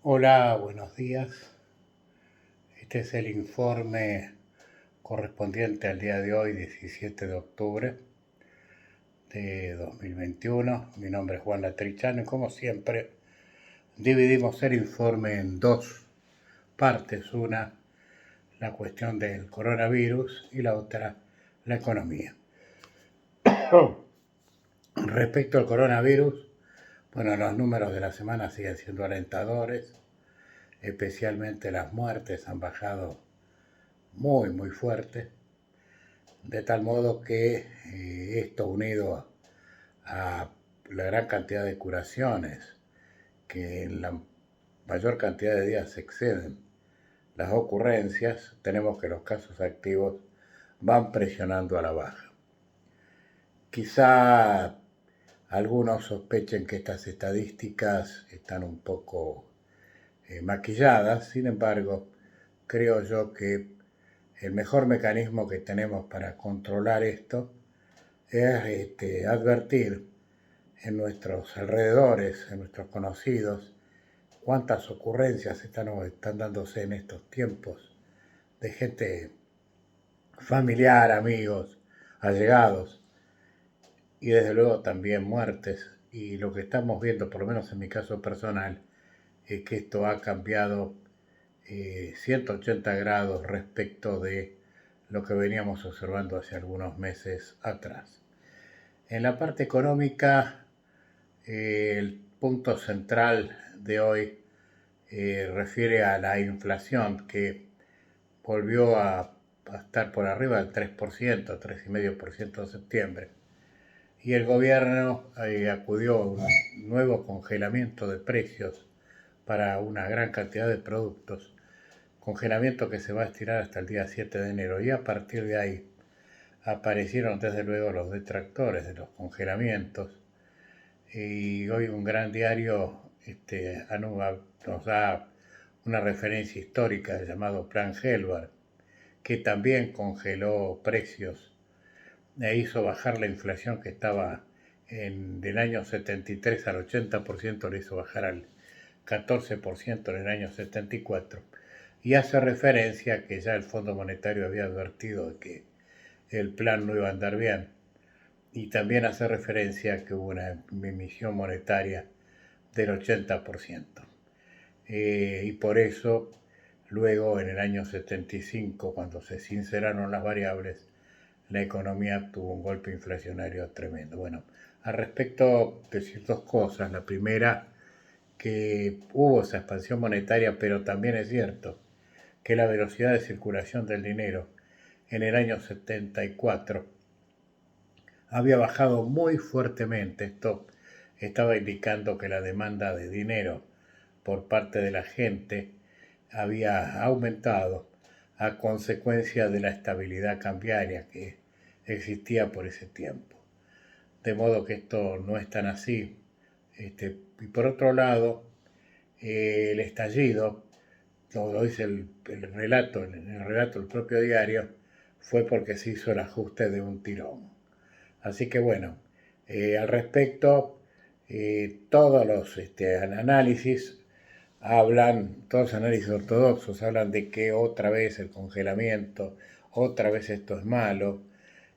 Hola, buenos días. Este es el informe correspondiente al día de hoy, 17 de octubre de 2021. Mi nombre es Juan Latrichano y como siempre dividimos el informe en dos partes. Una, la cuestión del coronavirus y la otra, la economía. Respecto al coronavirus, bueno, los números de la semana siguen siendo alentadores, especialmente las muertes han bajado muy fuerte, de tal modo que esto unido a la gran cantidad de curaciones, que en la mayor cantidad de días exceden las ocurrencias, tenemos que los casos activos van presionando a la baja. Quizá algunos sospechen que estas estadísticas están un poco maquilladas, sin embargo, creo yo que el mejor mecanismo que tenemos para controlar esto es advertir en nuestros alrededores, en nuestros conocidos, cuántas ocurrencias están dándose en estos tiempos de gente familiar, amigos, allegados y desde luego también muertes. Y lo que estamos viendo, por lo menos en mi caso personal, es que esto ha cambiado 180 grados respecto de lo que veníamos observando hace algunos meses atrás. En la parte económica, el punto central de hoy refiere a la inflación que volvió a estar por arriba del 3%, 3,5% en septiembre. Y el gobierno acudió a un nuevo congelamiento de precios para una gran cantidad de productos, congelamiento que se va a estirar hasta el día 7 de enero. Y a partir de ahí aparecieron desde luego los detractores de los congelamientos. Y hoy un gran diario nos da una referencia histórica llamado Plan Helbert, que también congeló precios e hizo bajar la inflación que estaba del año 73 al 80%, le hizo bajar al 14% en el año 74. Y hace referencia a que ya el Fondo Monetario había advertido de que el plan no iba a andar bien. Y también hace referencia a que hubo una emisión monetaria del 80%. Y por eso, luego en el año 75, cuando se sinceraron las variables, la economía tuvo un golpe inflacionario tremendo. Bueno, al respecto decir dos cosas. La primera, que hubo esa expansión monetaria, pero también es cierto que la velocidad de circulación del dinero en el año 74 había bajado muy fuertemente. Esto estaba indicando que la demanda de dinero por parte de la gente había aumentado a consecuencia de la estabilidad cambiaria que existía por ese tiempo. De modo que esto no es tan así. Y por otro lado, el estallido, lo dice el relato, en el relato del propio diario, fue porque se hizo el ajuste de un tirón. Así que bueno, al respecto, todos los análisis todos los análisis ortodoxos hablan de que otra vez el congelamiento, otra vez esto es malo,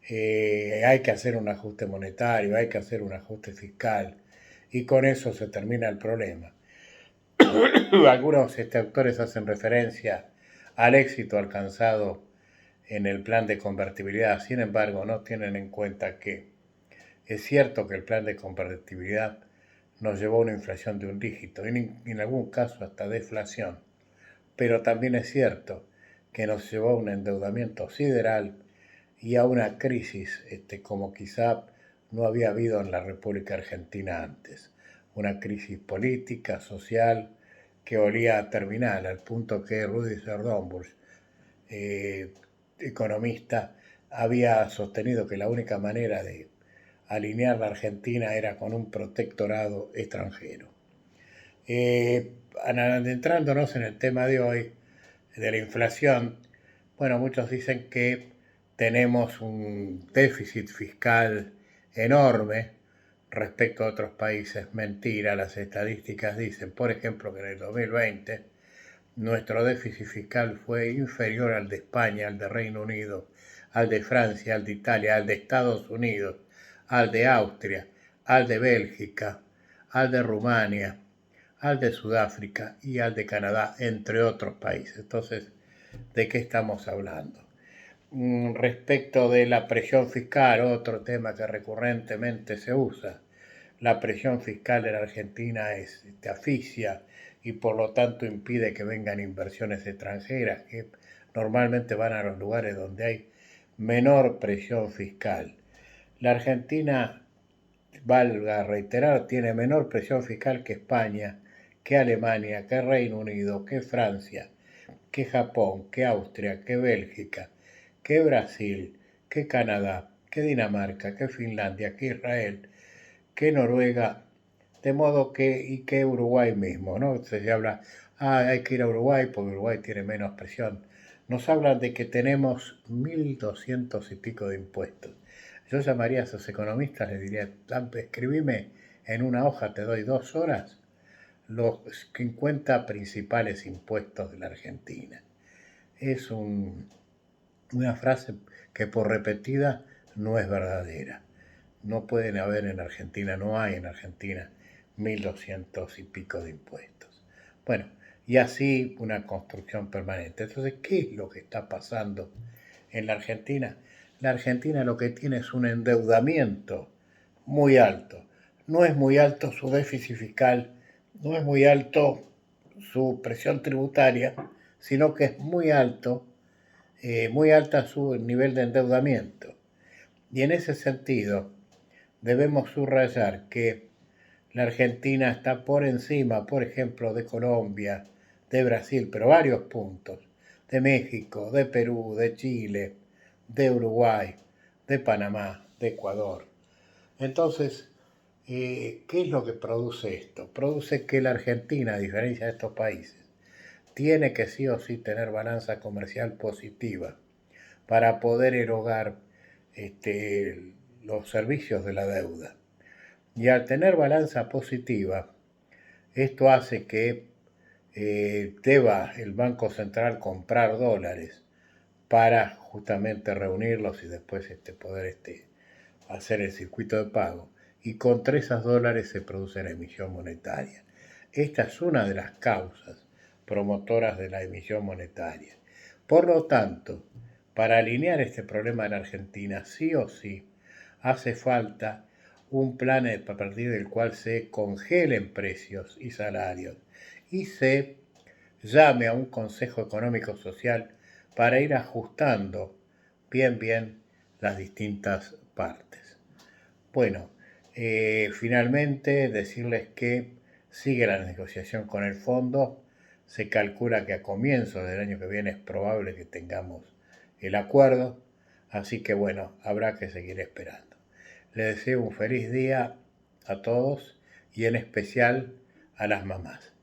hay que hacer un ajuste monetario, hay que hacer un ajuste fiscal, y con eso se termina el problema. Algunos autores hacen referencia al éxito alcanzado en el plan de convertibilidad, sin embargo no tienen en cuenta que es cierto que el plan de convertibilidad nos llevó a una inflación de un dígito, en algún caso hasta deflación, pero también es cierto que nos llevó a un endeudamiento sideral y a una crisis como quizá no había habido en la República Argentina antes. Una crisis política, social, que olía a terminar, al punto que Rudy Serdonbusch, economista, había sostenido que la única manera de alinear la Argentina era con un protectorado extranjero. Adentrándonos en el tema de hoy, de la inflación, bueno, muchos dicen que tenemos un déficit fiscal enorme respecto a otros países. Mentira, las estadísticas dicen, por ejemplo, que en el 2020 nuestro déficit fiscal fue inferior al de España, al de Reino Unido, al de Francia, al de Italia, al de Estados Unidos, al de Austria, al de Bélgica, al de Rumania, al de Sudáfrica y al de Canadá, entre otros países. Entonces, ¿de qué estamos hablando? Respecto de la presión fiscal, otro tema que recurrentemente se usa. La presión fiscal en Argentina asfixia y por lo tanto impide que vengan inversiones extranjeras que normalmente van a los lugares donde hay menor presión fiscal. La Argentina, valga reiterar, tiene menor presión fiscal que España, que Alemania, que Reino Unido, que Francia, que Japón, que Austria, que Bélgica, que Brasil, que Canadá, que Dinamarca, que Finlandia, que Israel, que Noruega, de modo que Uruguay mismo, ¿no? Se habla, hay que ir a Uruguay porque Uruguay tiene menos presión. Nos hablan de que tenemos 1.200 y pico de impuestos. Yo llamaría a esos economistas, les diría, escribime en una hoja, te doy 2 horas, los 50 principales impuestos de la Argentina. Es una frase que por repetida no es verdadera. No pueden haber en Argentina, no hay en Argentina 1.200 y pico de impuestos. Bueno, y así una construcción permanente. Entonces, ¿qué es lo que está pasando en la Argentina? La Argentina lo que tiene es un endeudamiento muy alto. No es muy alto su déficit fiscal, no es muy alto su presión tributaria, sino que es muy alta su nivel de endeudamiento. Y en ese sentido, debemos subrayar que la Argentina está por encima, por ejemplo, de Colombia, de Brasil, pero varios puntos, de México, de Perú, de Chile, de Uruguay, de Panamá, de Ecuador. Entonces, ¿qué es lo que produce esto? Produce que la Argentina, a diferencia de estos países, tiene que sí o sí tener balanza comercial positiva para poder erogar los servicios de la deuda. Y al tener balanza positiva, esto hace que deba el Banco Central comprar dólares para justamente reunirlos y después poder hacer el circuito de pago. Y contra esos dólares se produce la emisión monetaria. Esta es una de las causas promotoras de la emisión monetaria. Por lo tanto, para alinear este problema en Argentina, sí o sí, hace falta un plan a partir del cual se congelen precios y salarios y se llame a un Consejo Económico Social para ir ajustando bien las distintas partes. Bueno, finalmente decirles que sigue la negociación con el fondo. Se calcula que a comienzos del año que viene es probable que tengamos el acuerdo, así que bueno, habrá que seguir esperando. Les deseo un feliz día a todos y en especial a las mamás.